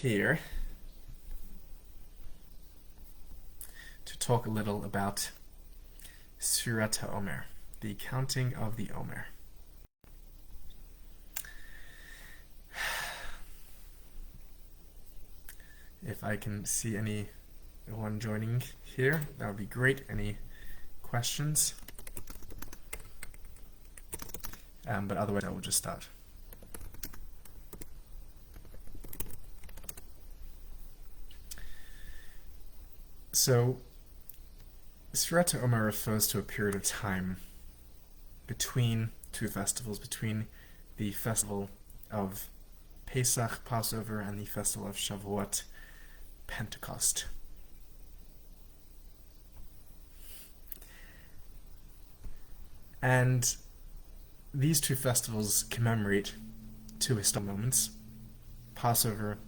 here to talk a little about Sefirat HaOmer, the counting of the Omer. If I can see anyone joining here, that would be great. Any questions? But otherwise, I will just start. So, Sefirat HaOmer refers to a period of time between two festivals, between the festival of Pesach, Passover, and the festival of Shavuot, Pentecost. And these two festivals commemorate two historical moments. Passover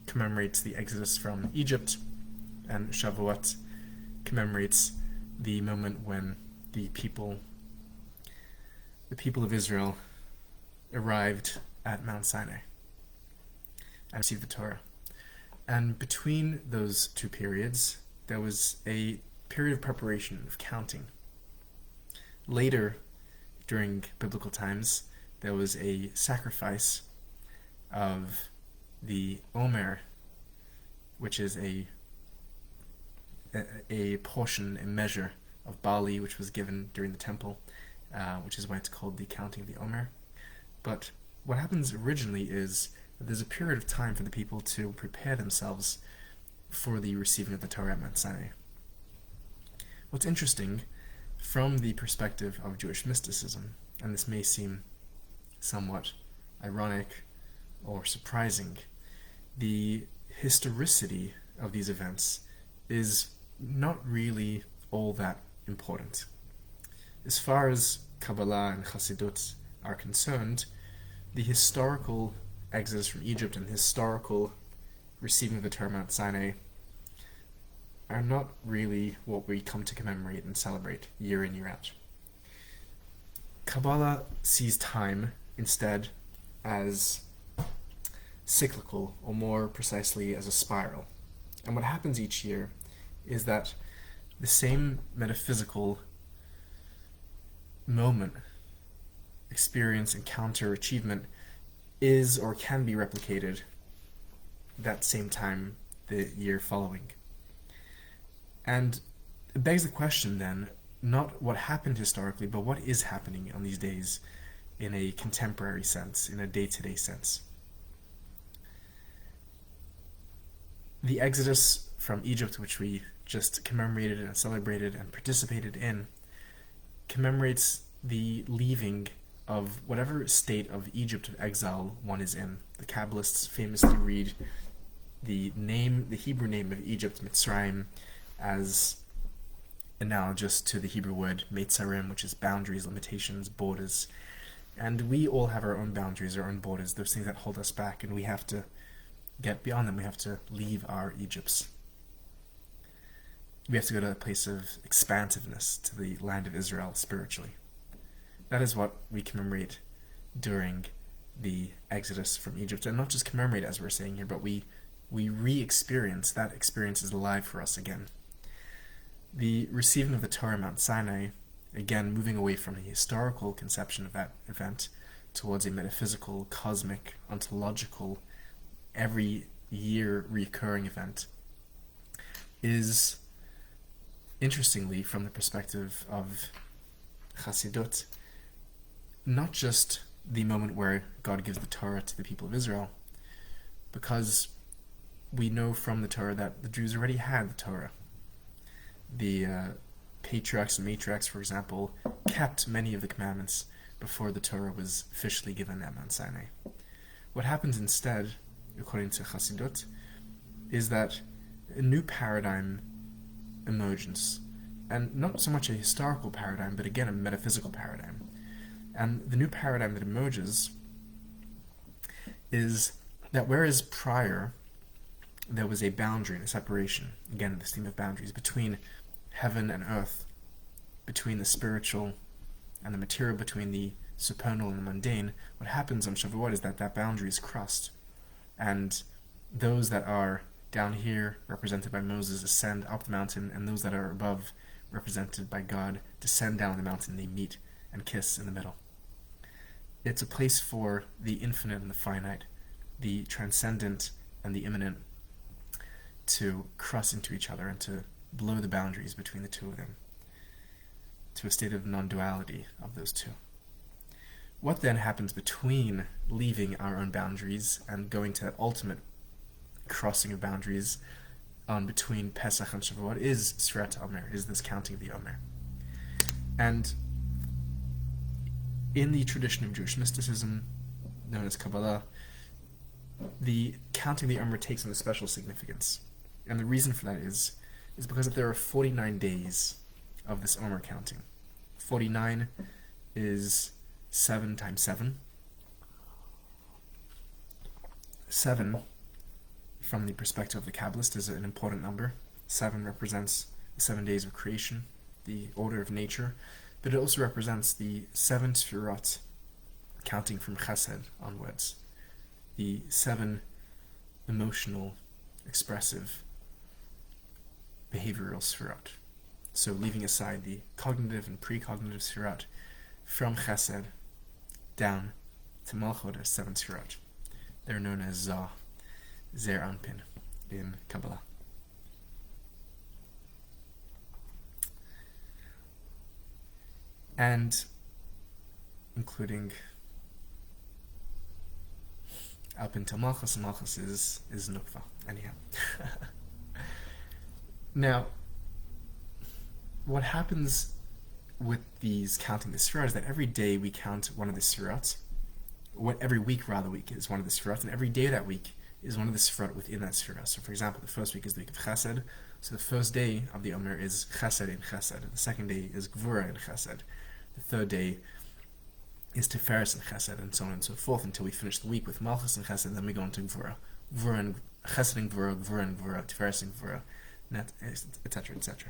commemorates the exodus from Egypt, and Shavuot commemorates the moment when the people of Israel arrived at Mount Sinai and received the Torah. And between those two periods, there was a period of preparation, of counting. Later, during biblical times, there was a sacrifice of the Omer, which is a portion, a measure of barley, which was given during the temple, which is why it's called the counting of the Omer. But what happens originally is that there's a period of time for the people to prepare themselves for the receiving of the Torah at Mount Sinai. What's interesting, from the perspective of Jewish mysticism, and this may seem somewhat ironic or surprising, the historicity of these events is not really all that important. As far as Kabbalah and Chassidut are concerned, the historical exodus from Egypt and the historical receiving of the Torah at Mount Sinai are not really what we come to commemorate and celebrate year in, year out. Kabbalah sees time instead as cyclical, or more precisely as a spiral. And what happens each year is that the same metaphysical moment, experience, encounter, achievement is or can be replicated that same time the year following. And it begs the question then, not what happened historically, but what is happening on these days in a contemporary sense, in a day-to-day sense. The exodus from Egypt, which we just commemorated and celebrated and participated in, commemorates the leaving of whatever state of Egypt of exile one is in. The Kabbalists famously read the Hebrew name of Egypt, Mitzrayim, as analogous to the Hebrew word Meitzarim, which is boundaries, limitations, borders. And we all have our own boundaries, our own borders, those things that hold us back, and we have to get beyond them. We have to leave our Egypts. We have to go to a place of expansiveness, to the land of Israel spiritually. That is what we commemorate during the exodus from Egypt. And not just commemorate, as we're saying here, but we re-experience. That experience is alive for us again. The receiving of the Torah at Mount Sinai, again moving away from the historical conception of that event towards a metaphysical, cosmic, ontological, every year recurring event, is, interestingly, from the perspective of Chassidut, not just the moment where God gives the Torah to the people of Israel, because we know from the Torah that the Jews already had the Torah. The patriarchs and matriarchs, for example, kept many of the commandments before the Torah was officially given at Mount Sinai. What happens instead, according to Chassidut, is that a new paradigm emerges, and not so much a historical paradigm, but again a metaphysical paradigm. And the new paradigm that emerges is that whereas prior there was a boundary and a separation, again this theme of boundaries, between heaven and earth, between the spiritual and the material, between the supernal and the mundane, what happens on Shavuot is that that boundary is crossed, and those that are down here, represented by Moses, ascend up the mountain, and those that are above, represented by God, descend down the mountain. They meet and kiss in the middle. It's a place for the infinite and the finite, the transcendent and the immanent, to cross into each other and to blow the boundaries between the two of them, to a state of non-duality of those two. What then happens between leaving our own boundaries and going to that ultimate crossing of boundaries on between Pesach and Shavuot is Sefirat HaOmer, is this counting of the Omer. And in the tradition of Jewish mysticism, known as Kabbalah, the counting of the Omer takes on a special significance. And the reason for that is because there are 49 days of this Omer counting. 49 is 7 times 7. 7, from the perspective of the Kabbalist, is an important number. 7 represents the 7 days of creation, the order of nature, but it also represents the 7 Sefirot, counting from Chesed onwards. The 7 emotional, expressive, behavioral Sefirot. So leaving aside the cognitive and precognitive Sefirot, from Chesed down to Malchut are 7 Sefirot. They're known as Zah, Zer Anpin, in Kabbalah. And including up until Malchus, and Malchus is Nukva. Anyhow. Now, what happens with these counting the Sefirot is that every day we count one of the Sefirot. Every week, rather, is one of the Sefirot, and every day of that week is one of the Sefirot within that Sefirah. So, for example, the first week is the week of Chesed. So the first day of the Omer is Chesed in Chesed. The second day is Gvura in Chesed. The third day is Tiferes in Chesed, and so on and so forth, until we finish the week with Malchus and Chesed. Then we go into Gvura. Gvura and Chesed and Gvura, Gvura and Gvura, Tiferes and Gvura, etc., etc.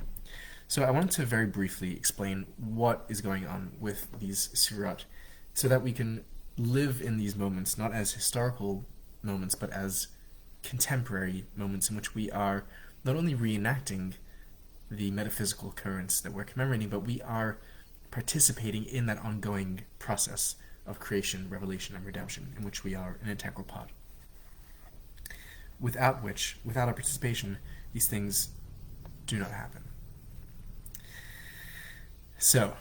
So I wanted to very briefly explain what is going on with these Sefirot, so that we can live in these moments not as historical moments, but as contemporary moments in which we are not only reenacting the metaphysical occurrence that we're commemorating, but we are participating in that ongoing process of creation, revelation, and redemption, in which we are an integral part. Without our participation, these things do not happen. So,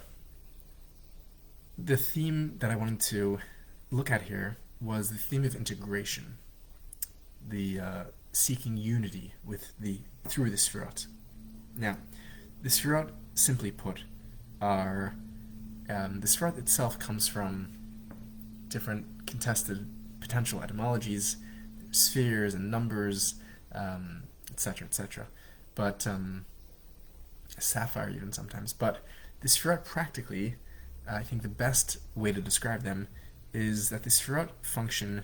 the theme that I wanted to look at here was the theme of integration, the seeking unity through the Sefirot. Now, the Sefirot, simply put, are the Sefirot itself comes from different contested potential etymologies, spheres and numbers, etc., etc. But Safar even sometimes. But the Sefirot practically, I think the best way to describe them is that the Sefirot function,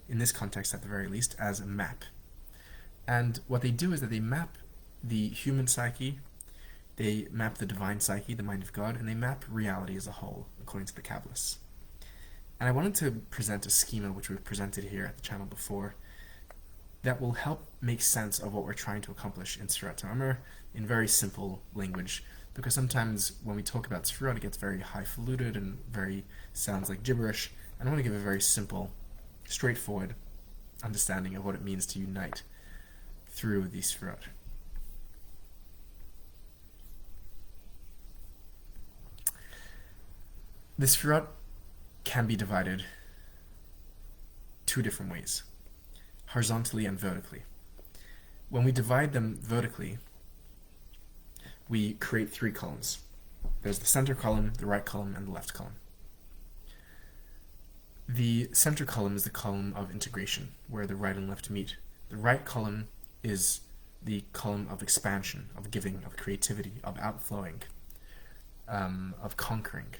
in this context at the very least, as a map. And what they do is that they map the human psyche, they map the divine psyche, the mind of God, and they map reality as a whole, according to the Kabbalists. And I wanted to present a schema which we've presented here at the channel before that will help make sense of what we're trying to accomplish in Sefirat HaOmer in very simple language, because sometimes when we talk about Sefirot it gets very highfalutin and sounds like gibberish, and I want to give a very simple, straightforward understanding of what it means to unite through these Sefirot. The Sefirot can be divided two different ways, horizontally and vertically. When we divide them vertically, we create 3 columns. There's the center column, the right column, and the left column. The center column is the column of integration, where the right and left meet. The right column is the column of expansion, of giving, of creativity, of outflowing, of conquering,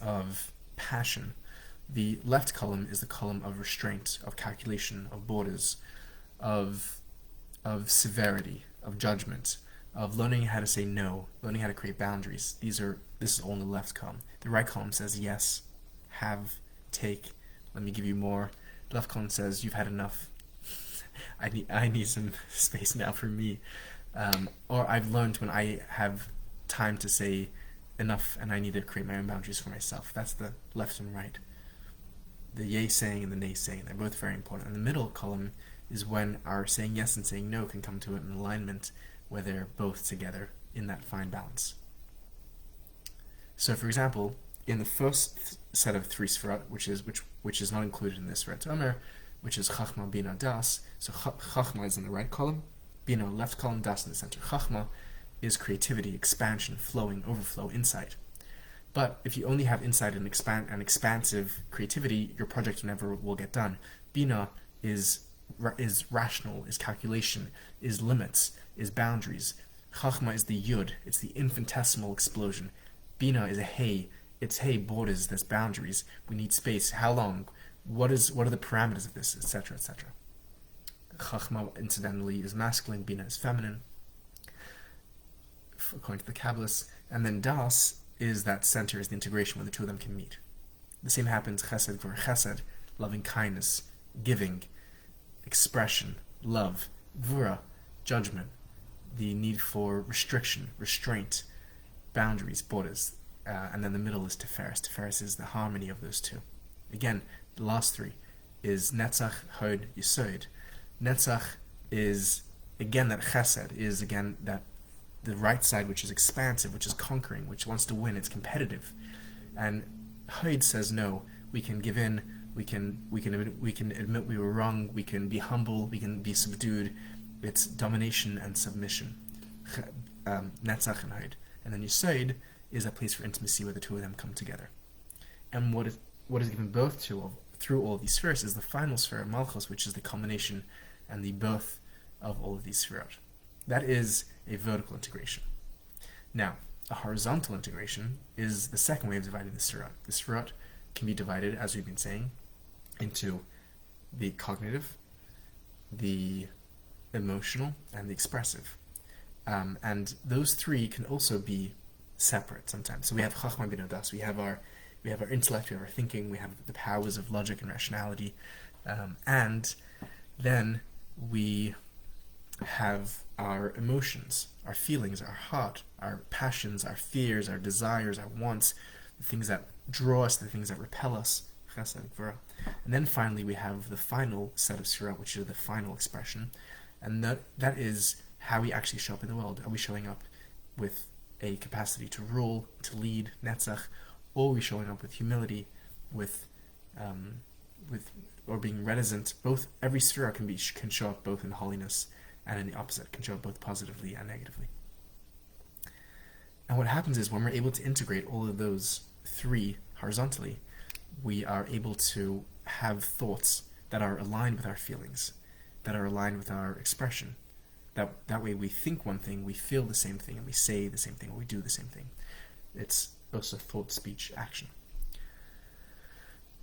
of passion. The left column is the column of restraint, of calculation, of borders, of severity, of judgment, of learning how to say no, learning how to create boundaries. This is all in the left column. The right column says yes, have, take, let me give you more, Left colon says, "You've had enough. I need some space now for me." Or I've learned when I have time to say enough and I need to create my own boundaries for myself. That's the left and right. The yay saying and the nay saying, they're both very important. And the middle column is when our saying yes and saying no can come to an alignment where they're both together in that fine balance. So, for example, in the first set of 3 Sefirat, which is not included in this Sefirat HaOmer, which is Chachma, Bina, Das. So Chachma is in the right column, Bina left column, Das in the center. Chachma is creativity, expansion, flowing, overflow, insight. But if you only have insight and expansive creativity, your project never will get done. Bina is rational, is calculation, is limits, is boundaries. Chachma is the yud, it's the infinitesimal explosion. Bina is a hey, it's hey, borders, there's boundaries, we need space, how long, what are the parameters of this, etc., etc. Chachma, incidentally, is masculine, Bina is feminine, according to the Kabbalists. And then Das is that center, is the integration where the two of them can meet. The same happens, chesed for chesed, loving kindness, giving, expression, love, Devorah, judgment, the need for restriction, restraint, boundaries, borders, and then the middle is Tiferes. Tiferes is the harmony of those two. Again, the last 3 is Netzach, Hod, Yesod. Netzach is, again, that chesed, is, again, that the right side, which is expansive, which is conquering, which wants to win, it's competitive. And Hod says no, we can give in, we can admit we were wrong, we can be humble, we can be subdued. It's domination and submission. Netzach and Hod. And then Yesod is a place for intimacy where the two of them come together. And what is given birth to through all of these spheres is the final sphere, Malchus, which is the culmination and the birth of all of these spheres. That is a vertical integration. Now, a horizontal integration is the second way of dividing the Sefirat. The Sefirat can be divided, as we've been saying, into the cognitive, the emotional, and the expressive. And those 3 can also be separate sometimes. So we have Chachma Bina Das, we have our intellect, we have our thinking, we have the powers of logic and rationality, and then we have our emotions, our feelings, our heart, our passions, our fears, our desires, our wants, the things that draw us, the things that repel us, chesed, Devorah. And then finally we have the final set of Sefirat, which is the final expression, and that is how we actually show up in the world. Are we showing up with a capacity to rule, to lead, Netzach, or are we showing up with humility, or being reticent? Both, every Sefirat can show up both in holiness and in the opposite, can show up both positively and negatively. And what happens is when we're able to integrate all of those 3 horizontally, we are able to have thoughts that are aligned with our feelings, that are aligned with our expression. That way we think one thing, we feel the same thing, and we say the same thing, or we do the same thing. It's also thought, speech, action.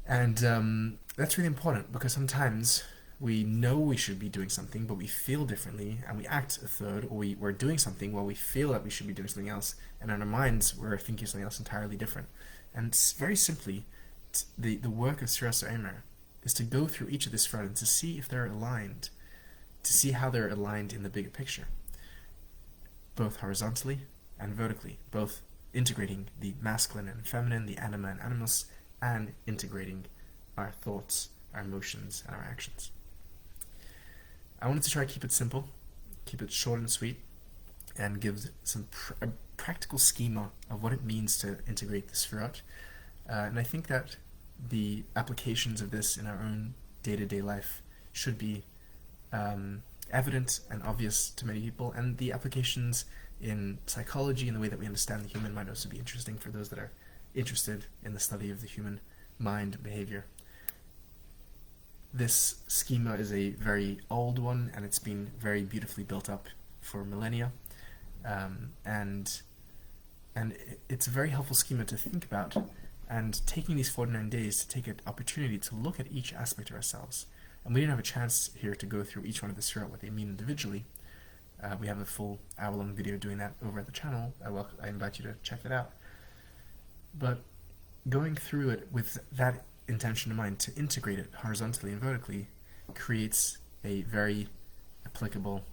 And that's really important, because sometimes we know we should be doing something, but we feel differently, and we act a third, or we're doing something while we feel that we should be doing something else, and in our minds we're thinking something else entirely different. And very simply, the work of Secrets of Sefira is to go through each of these Sefirat and to see if they're aligned, to see how they're aligned in the bigger picture, both horizontally and vertically, both integrating the masculine and feminine, the anima and animus, and integrating our thoughts, our emotions, and our actions. I wanted to try to keep it simple, keep it short and sweet, and give some practical schema of what it means to integrate the Sefirat. And I think that the applications of this in our own day-to-day life should be evident and obvious to many people, and the applications in psychology and the way that we understand the human might also be interesting for those that are interested in the study of the human mind and behavior. This schema is a very old one, and it's been very beautifully built up for millennia, and it's a very helpful schema to think about, and taking these 49 days to take an opportunity to look at each aspect of ourselves. And we didn't have a chance here to go through each one of the Sefirat, what they mean individually. We have a full hour-long video doing that over at the channel. I invite you to check that out. But going through it with that intention in mind to integrate it horizontally and vertically creates a very applicable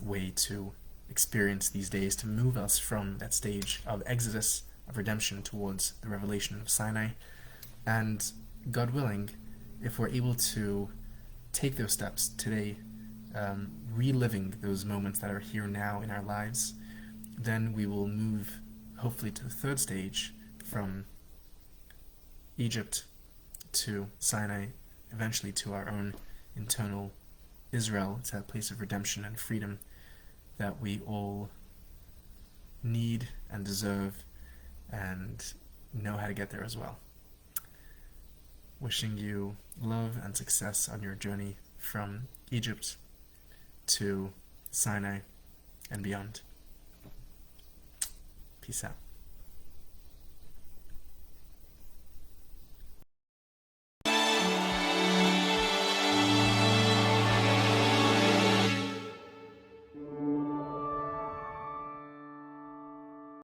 way to experience these days, to move us from that stage of exodus, of redemption, towards the revelation of Sinai. And God willing, if we're able to take those steps today, reliving those moments that are here now in our lives, then we will move hopefully to the third stage, from Egypt to Sinai, eventually to our own internal Israel, to that place of redemption and freedom that we all need and deserve and know how to get there as well. Wishing you love and success on your journey from Egypt to Sinai and beyond. Peace out.